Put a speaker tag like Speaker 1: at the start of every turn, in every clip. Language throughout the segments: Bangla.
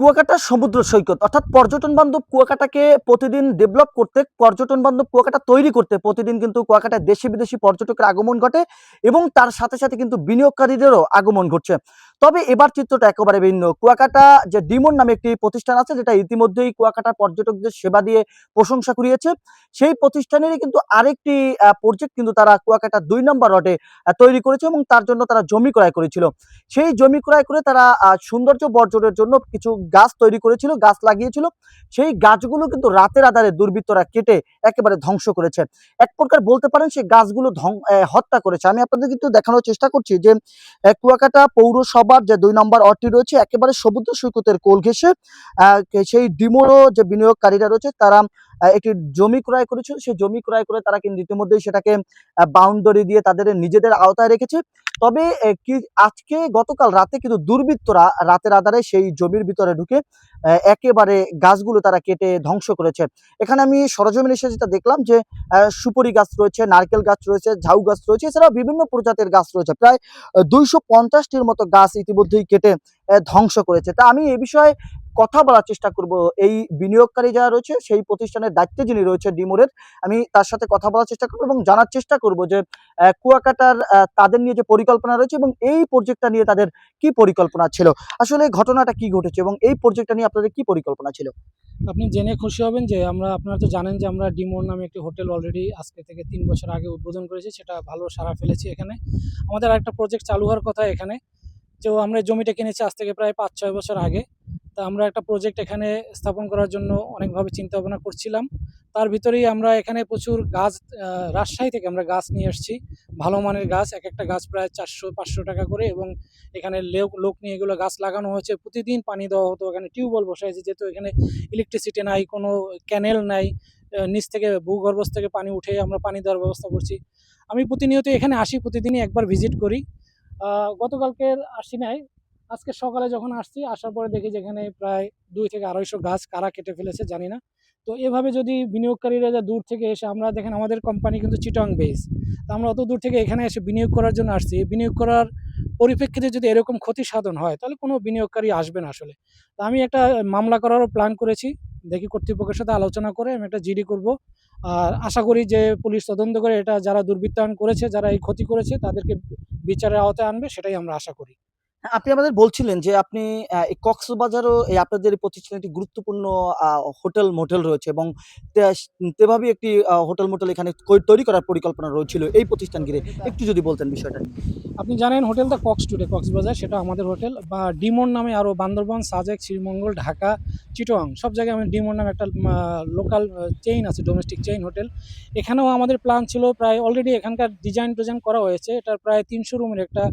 Speaker 1: কুয়াকাটা সমুদ্র সৈকত অর্থাৎ পর্যটন বান্ধব কুয়াকাটাকে প্রতিদিন ডেভেলপ করতে, পর্যটন বান্ধব কুয়াকাটা তৈরি করতে প্রতিদিন কিন্তু কুয়াকাটায় দেশি বিদেশি পর্যটকের আগমন ঘটে এবং তার সাথে সাথে কিন্তু বিনিয়োগকারীদেরও আগমন ঘটছে। তবে এবার চিত্রটা একেবারে ভিন্ন। কুয়াকাটা যে ডিমন নামে একটি প্রতিষ্ঠান আছে, যেটা ইতিমধ্যেই কুয়াকাটা পর্যটকদের সেবা দিয়ে প্রশংসা কুড়িয়েছে, সেই প্রতিষ্ঠানেরই কিন্তু আরেকটি প্রজেক্ট কিন্তু তারা কুয়াকাটা ২ নম্বর রডে তৈরি করেছে এবং তার জন্য তারা জমি ক্রয় করেছিল। সেই জমি ক্রয় করে তারা সৌন্দর্য বর্জনের জন্য কিছু গাছ তৈরি করেছিল, গাছ লাগিয়েছিল। সেই গাছগুলো কিন্তু রাতের আঁধারে দুর্বৃত্তরা কেটে একেবারে ধ্বংস করেছে। এক প্রকার বলতে পারেন সেই গাছগুলো হত্যা করেছে। আমি আপনাদের কিন্তু দেখানোর চেষ্টা করছি যে কুয়াকাটা পৌরসভার যে ২ নম্বর ওয়ার্ডটি রয়েছে একেবারে সমুদ্র সৈকতের কোল ঘেঁষে সেই ডিমোরো যে বিনিয়োগকারীরা রয়েছে তারা একটি জমি ক্রয় করেছিল। সেই জমি ক্রয় করে তারা কিন্তু ইতিমধ্যেই সেটাকে বাউন্ডারি দিয়ে তাদের নিজেদের আওতায় রেখেছে। তবে আজকে গতকাল রাতে কিন্তু দুর্বৃত্তরা রাতের আঁধারে সেই জমির ভিতরে ঢুকে একেবারে গাছগুলো তারা কেটে ধ্বংস করেছে। এখানে আমি সরেজমিনে এসে যেটা দেখলাম যে সুপারি গাছ রয়েছে, নারকেল গাছ রয়েছে, ঝাউ গাছ রয়েছে, এছাড়াও বিভিন্ন প্রজাতির গাছ রয়েছে। প্রায় ২৫০টির মতো গাছ ইতিমধ্যেই কেটে ধ্বংস করেছে। তা আমি এ বিষয়ে কথা বলার চেষ্টা করব এই বিনিয়োগকারী যারা রয়েছে সেই প্রতিষ্ঠানের দায়িত্বে যিনি রয়েছে ডিমোরের, আমি তার সাথে কথা বলার চেষ্টা করব এবং জানার চেষ্টা করব যে কুয়াকাটার তাদের নিয়ে যে পরিকল্পনা রয়েছে এবং এই প্রজেক্টটা নিয়ে তাদের কি পরিকল্পনা ছিল, আসলে ঘটনাটা কি ঘটেছে এবং এই প্রজেক্টটা নিয়ে আপনাদের কি পরিকল্পনা ছিল।
Speaker 2: আপনি জেনে খুশি হবেন যে আপনারা তো জানেন যে আমরা ডিমোর নামে একটি হোটেল অলরেডি আজকে থেকে ৩ বছর আগে উদ্বোধন করেছি। সেটা ভালো সাড়া ফেলেছি এখানে। আমাদের আরেকটা প্রজেক্ট চালু হওয়ার কথা এখানে। তো আমরা জমিটা কিনেছি আজ থেকে প্রায় ৫-৬ বছর আগে। তা আমরা একটা প্রজেক্ট এখানে স্থাপন করার জন্য অনেকভাবে চিন্তা-ভাবনা করছিলাম। তার ভিতরেই আমরা এখানে প্রচুর গাছ রাজশাহী থেকে আমরা গাছ নিয়ে এসেছি। ভালো মানের গাছ। একেকটা গাছ প্রায় ৪০০-৫০০ টাকা করে এবং এখানে লোক নিয়ে এগুলো গাছ লাগানো হয়েছে। প্রতিদিন পানি দেওয়া হতো। এখানে টিউবওয়েল বসাইছি যেহেতু এখানে ইলেকট্রিসিটি নাই, কোনো ক্যানেল নাই। নিচ থেকে ভূগর্ভস্থ থেকে পানি উঠে আমরা পানি দেওয়ার ব্যবস্থা করছি। আমি প্রতিনিয়ত এখানে আসি, প্রতিদিনই একবার ভিজিট করি। গতকালকের আসি নাই। আজকে সকালে যখন আসছি, আসার পরে দেখি যে এখানে প্রায় ২ থেকে ২৫০ গাছ কারা কেটে ফেলেছে জানি না। তো এভাবে যদি বিনিয়োগকারীরা যা দূর থেকে এসে, আমরা দেখেন আমাদের কোম্পানি কিন্তু চিটাগং বেস। তো আমরা অত দূর থেকে এখানে এসে বিনিয়োগ করার জন্য আসছি। বিনিয়োগ করার পরিপ্রেক্ষিতে যদি এরকম ক্ষতি সাধন হয় তাহলে কোনো বিনিয়োগকারী আসবে না আসলে। তো আমি একটা মামলা করারও প্ল্যান করেছি। দেখি কর্তৃপক্ষের সাথে আলোচনা করে আমি একটা জিডি করব। আর আশা করি যে পুলিশ তদন্ত করে এটা যারা দুর্বৃত্তায়ন করেছে, যারা এই ক্ষতি করেছে তাদেরকে বিচারের আওতায় আনবে, সেটাই আমরা আশা করি।
Speaker 1: হ্যাঁ, আপনি আমাদের বলছিলেন যে আপনি এই কক্সবাজারও এই আপনাদের এই প্রতিষ্ঠানে একটি গুরুত্বপূর্ণ হোটেল মোটেল রয়েছে এবং তেভাবেই একটি হোটেল মোটেল এখানে তৈরি করার পরিকল্পনা রয়েছিল এই প্রতিষ্ঠান ঘিরে। একটু যদি বলতেন বিষয়টা নিয়ে।
Speaker 2: আপনি জানেন হোটেলটা কক্স টুডে কক্সবাজার, সেটা আমাদের হোটেল। বা ডিমন নামে আরও বান্দরবান, সাজেক, শ্রীমঙ্গল, ঢাকা, চিটাগং সব জায়গায় আমি ডিমন নামে একটা লোকাল চেইন আছে, ডোমেস্টিক চেইন হোটেল। এখানেও আমাদের প্ল্যান ছিল, প্রায় অলরেডি এখানকার ডিজাইন করা হয়েছে। এটার প্রায় ৩০০ রুমের একটা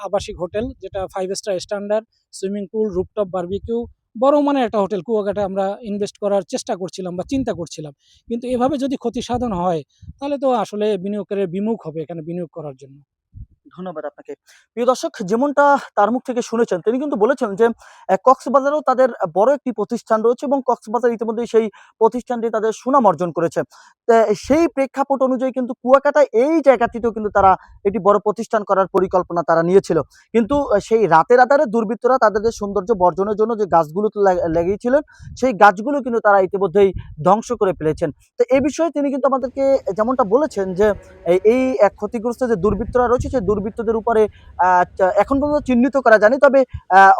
Speaker 2: আবাসিক হোটেল, যেটা 5 star standard, swimming pool, rooftop barbecue, বড় মানের একটা হোটেল কুয়াকাটা আমরা ইনভেস্ট করার চেষ্টা করছিলাম বা চিন্তা করছিলাম। কিন্তু এভাবে যদি ক্ষতি সাধন হয় তাহলে তো আসলে বিনিয়োগকারীর বিমুখ হবে এখানে বিনিয়োগ করার জন্য।
Speaker 1: ধন্যবাদ আপনাকে। প্রিয় দর্শক, যেমনটা তার মুখ থেকে শুনেছেন, তিনি কিন্তু বলেছেন যে কক্সবাজারেও তাদের বড় একটি প্রতিষ্ঠান রয়েছে এবং কক্সবাজার ইতিমধ্যেই সেই প্রতিষ্ঠানটি তাদের সুনাম অর্জন করেছে। সেই প্রেক্ষাপট অনুযায়ী কিন্তু কুয়াকাটায় এই জায়গাটিতেও কিন্তু তারা একটি বড় প্রতিষ্ঠান করার পরিকল্পনা তারা নিয়েছিল। কিন্তু সেই রাতের আঁধারে দুর্বৃত্তরা তাদের যে সৌন্দর্য বর্জনের জন্য যে গাছগুলো লাগিয়েছিলেন, সেই গাছগুলো কিন্তু তারা ইতিমধ্যেই ধ্বংস করে ফেলেছেন। তো এ বিষয়ে তিনি কিন্তু আমাদেরকে যেমনটা বলেছেন যে এই ক্ষতিগ্রস্ত যে দুর্বৃত্তরা রয়েছে সেই দুর্বৃত্তদের উপরে এখন পর্যন্ত চিহ্নিত করা যায়নি, তবে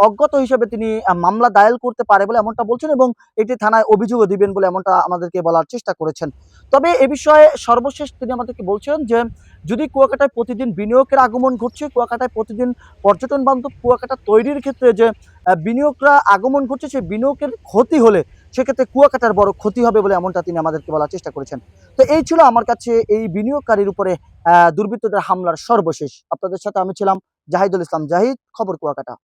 Speaker 1: অজ্ঞাত হিসেবে তিনি মামলা দায়ের করতে পারে বলে এমনটা বলছেন এবং এটি থানায় অভিযোগও দিবেন বলে এমনটা আমাদেরকে বলার চেষ্টা করেছেন। তবে এ বিষয়ে সর্বশেষ তিনি আমাদেরকে বলছেন যে যদি কুয়াকাটায় প্রতিদিন বিনিয়োগের আগমন ঘটছে, কুয়াকাটায় প্রতিদিন পর্যটন বান্ধব কুয়াকাটা তৈরির ক্ষেত্রে যে বিনিয়োগরা আগমন ঘটছে, সেই বিনিয়োগের ক্ষতি হলে সেক্ষেত্রে কুয়াকাটার বড় ক্ষতি হবে বলে এমনটা তিনি আমাদেরকে বলার চেষ্টা করেছেন। তো এই ছিল আমার কাছে এই বিনিয়োগকারীর উপরে দুর্বৃত্তদের হামলার সর্বশেষ। আপনাদের সাথে আমি ছিলাম জাহিদুল ইসলাম জাহিদ, খবর কুয়াকাটা।